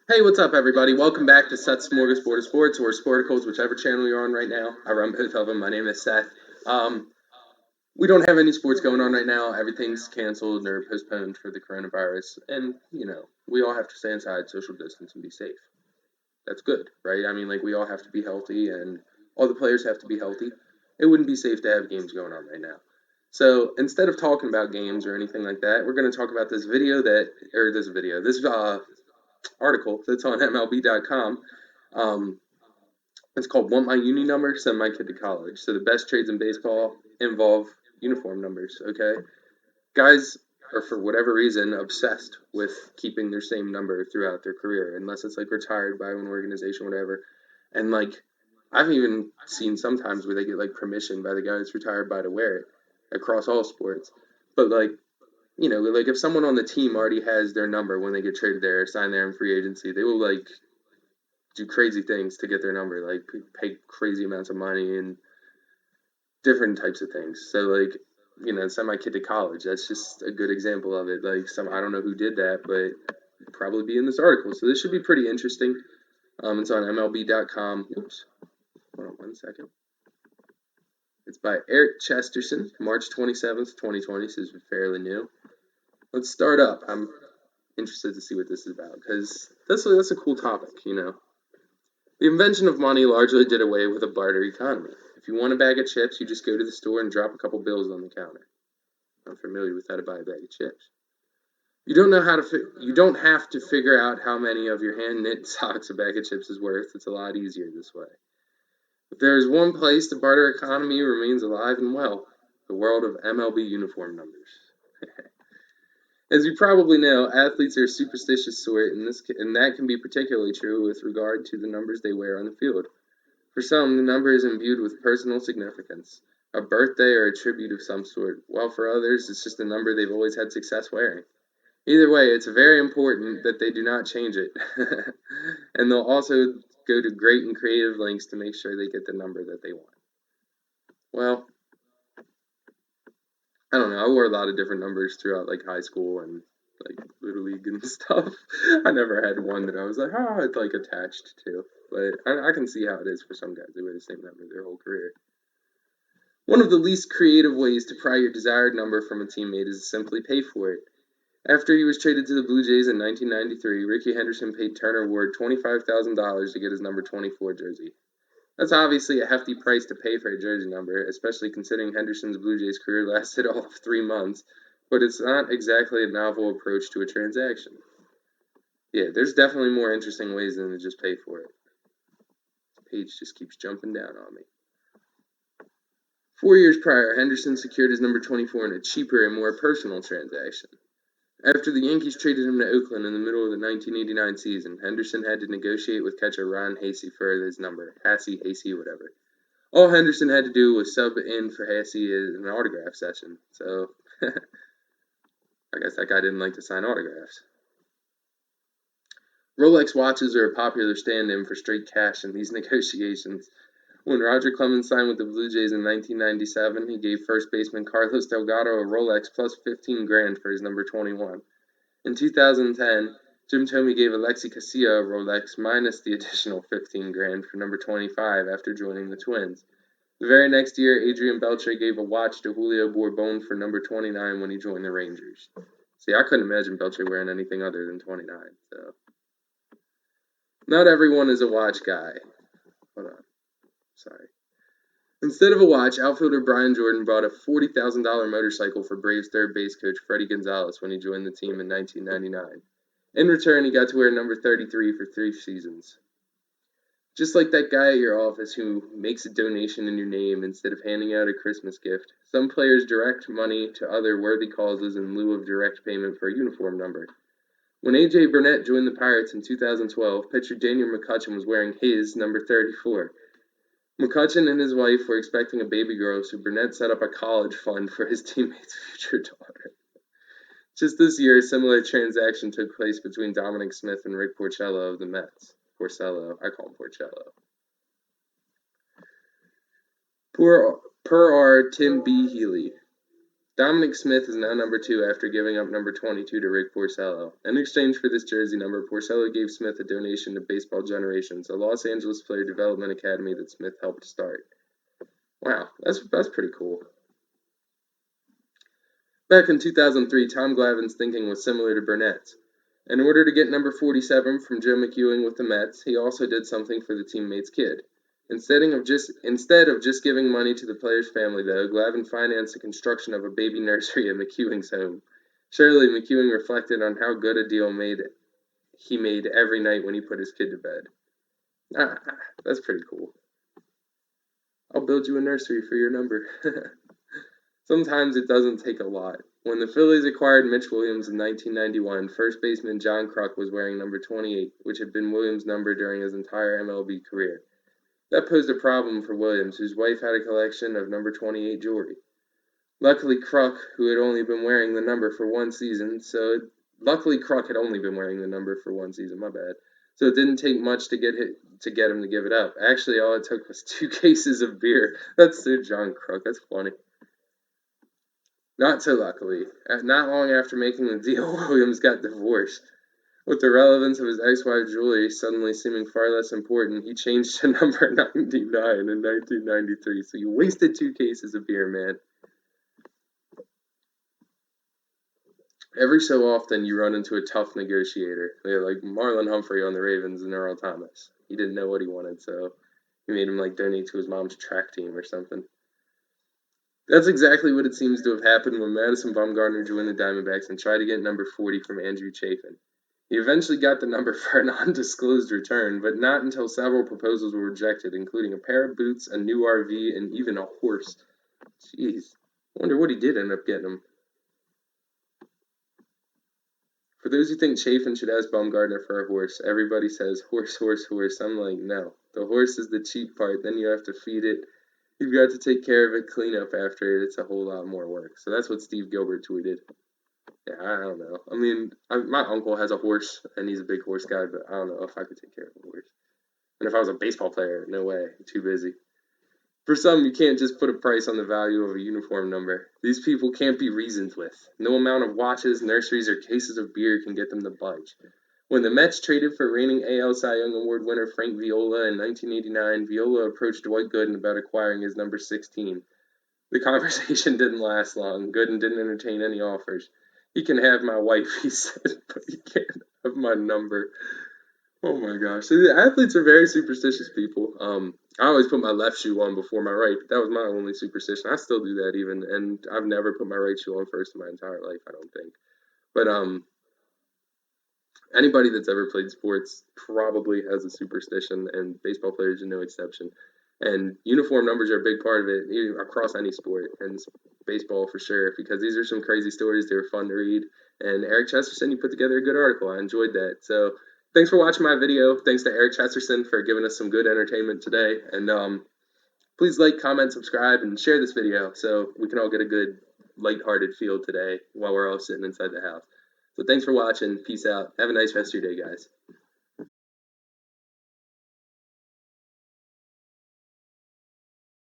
Hey, what's up, everybody? Welcome back to Seth's Smorgasbord of Sports or Sporticals, whichever channel you're on right now. I run both of them. My name is Seth. Um, we don't have any sports going on right now. Everything's canceled or postponed for the coronavirus, and we all have to stay inside, social distance, and be safe. That's good, right? I mean, like we all have to be healthy, and all the players have to be healthy. It wouldn't be safe to have games going on right now. So instead of talking about games or anything like that, we're going to talk about this article that's on MLB.com. Um, it's called "Want My Uni Number? Send My Kid to College." So the best trades in baseball involve uniform numbers. Okay, guys are for whatever reason obsessed with keeping their same number throughout their career, unless it's like retired by an organization, whatever. And like I've even seen sometimes where they get like permission by the guy that's retired by to wear it across all sports. But like if someone on the team already has their number when they get traded there, or sign there in free agency, they will like do crazy things to get their number, like pay crazy amounts of money and different types of things. So like, send my kid to college. That's just a good example of it. Like I don't know who did that, but it'll probably be in this article. So this should be pretty interesting. It's on MLB.com. Oops, hold on one second. It's by Eric Chesterton, March 27th, 2020. So it's fairly new. Let's start up. I'm interested to see what this is about because that's a cool topic. The invention of money largely did away with a barter economy. If you want a bag of chips, you just go to the store and drop a couple bills on the counter. I'm familiar with how to buy a bag of chips. You don't have to figure out how many of your hand knit socks a bag of chips is worth. It's a lot easier this way. If there is one place the barter economy remains alive and well, the world of MLB uniform numbers. As you probably know, athletes are a superstitious sort, and that can be particularly true with regard to the numbers they wear on the field. For some, the number is imbued with personal significance, a birthday or a tribute of some sort, while for others it's just a number they've always had success wearing. Either way, it's very important that they do not change it. And they'll also go to great and creative lengths to make sure they get the number that they want. Well, I don't know. I wore a lot of different numbers throughout like high school and like little league and stuff. I never had one that I was like, it's like attached to. But I can see how it is for some guys. They wear the same number their whole career. One of the least creative ways to pry your desired number from a teammate is to simply pay for it. After he was traded to the Blue Jays in 1993, Ricky Henderson paid Turner Ward $25,000 to get his number 24 jersey. That's obviously a hefty price to pay for a jersey number, especially considering Henderson's Blue Jays career lasted all of 3 months, but it's not exactly a novel approach to a transaction. Yeah, there's definitely more interesting ways than to just pay for it. The page just keeps jumping down on me. 4 years prior, Henderson secured his number 24 in a cheaper and more personal transaction. After the Yankees traded him to Oakland in the middle of the 1989 season, Henderson had to negotiate with catcher Ron Hasey for his number. Hasey, whatever. All Henderson had to do was sub in for Hasey in an autograph session. So, I guess that guy didn't like to sign autographs. Rolex watches are a popular stand-in for straight cash in these negotiations. When Roger Clemens signed with the Blue Jays in 1997, he gave first baseman Carlos Delgado a Rolex plus 15 grand for his number 21. In 2010, Jim Thome gave Alexi Casilla a Rolex minus the additional 15 grand for number 25 after joining the Twins. The very next year, Adrian Beltre gave a watch to Julio Bourbon for number 29 when he joined the Rangers. See, I couldn't imagine Beltre wearing anything other than 29, so. Not everyone is a watch guy. Hold on. Sorry. Instead of a watch, outfielder Brian Jordan bought a $40,000 motorcycle for Braves third base coach Freddie Gonzalez when he joined the team in 1999. In return, he got to wear number 33 for 3 seasons. Just like that guy at your office who makes a donation in your name instead of handing out a Christmas gift, some players direct money to other worthy causes in lieu of direct payment for a uniform number. When A.J. Burnett joined the Pirates in 2012, pitcher Daniel McCutchen was wearing his number 34. McCutchen and his wife were expecting a baby girl, so Burnett set up a college fund for his teammate's future daughter. Just this year, a similar transaction took place between Dominic Smith and Rick Porcello of the Mets. Porcello, I call him Porcello. Per R. Tim B. Healy. Dominic Smith is now number 2 after giving up number 22 to Rick Porcello. In exchange for this jersey number, Porcello gave Smith a donation to Baseball Generations, a Los Angeles player development academy that Smith helped start. Wow, that's pretty cool. Back in 2003, Tom Glavine's thinking was similar to Burnett's. In order to get number 47 from Joe McEwing with the Mets, he also did something for the teammate's kid. Instead of just giving money to the player's family, though, Glavine financed the construction of a baby nursery at McEwing's home. Surely McEwing reflected on how good a deal he made every night when he put his kid to bed. That's pretty cool. I'll build you a nursery for your number. Sometimes it doesn't take a lot. When the Phillies acquired Mitch Williams in 1991, first baseman John Kruk was wearing number 28, which had been Williams' number during his entire MLB career. That posed a problem for Williams, whose wife had a collection of number 28 jewelry. Luckily, Kruk had only been wearing the number for one season, so it didn't take much to get him to give it up. Actually, all it took was 2 cases of beer. That's so John Kruk. That's funny. Not so luckily. Not long after making the deal, Williams got divorced. With the relevance of his ex-wife jewelry suddenly seeming far less important, he changed to number 99 in 1993. So you wasted 2 cases of beer, man. Every so often, you run into a tough negotiator. Like Marlon Humphrey on the Ravens and Earl Thomas. He didn't know what he wanted, so he made him donate to his mom's track team or something. That's exactly what it seems to have happened when Madison Bumgarner joined the Diamondbacks and tried to get number 40 from Andrew Chafin. He eventually got the number for an undisclosed return, but not until several proposals were rejected, including a pair of boots, a new RV, and even a horse. Jeez. I wonder what he did end up getting him. For those who think Chafin should ask Bumgarner for a horse, everybody says, horse, horse, horse. I'm like, no. The horse is the cheap part. Then you have to feed it. You've got to take care of it, clean up after it. It's a whole lot more work. So that's what Steve Gilbert tweeted. Yeah, I don't know. I mean, my uncle has a horse, and he's a big horse guy, but I don't know if I could take care of a horse. And if I was a baseball player, no way. I'm too busy. For some, you can't just put a price on the value of a uniform number. These people can't be reasoned with. No amount of watches, nurseries, or cases of beer can get them to budge. When the Mets traded for reigning AL Cy Young Award winner Frank Viola in 1989, Viola approached Dwight Gooden about acquiring his number 16. The conversation didn't last long. Gooden didn't entertain any offers. He can have my wife, he said, but he can't have my number. Oh my gosh. So the athletes are very superstitious people. I always put my left shoe on before my right. That was my only superstition. I still do that even, and I've never put my right shoe on first in my entire life, I don't think. But anybody that's ever played sports probably has a superstition, and baseball players are no exception. And uniform numbers are a big part of it across any sport, and baseball for sure, because these are some crazy stories. They're fun to read. And Eric Chesterton, you put together a good article. I enjoyed that. So thanks for watching my video. Thanks to Eric Chesterton for giving us some good entertainment today. And please like, comment, subscribe, and share this video so we can all get a good, lighthearted feel today while we're all sitting inside the house. So thanks for watching. Peace out. Have a nice rest of your day, guys.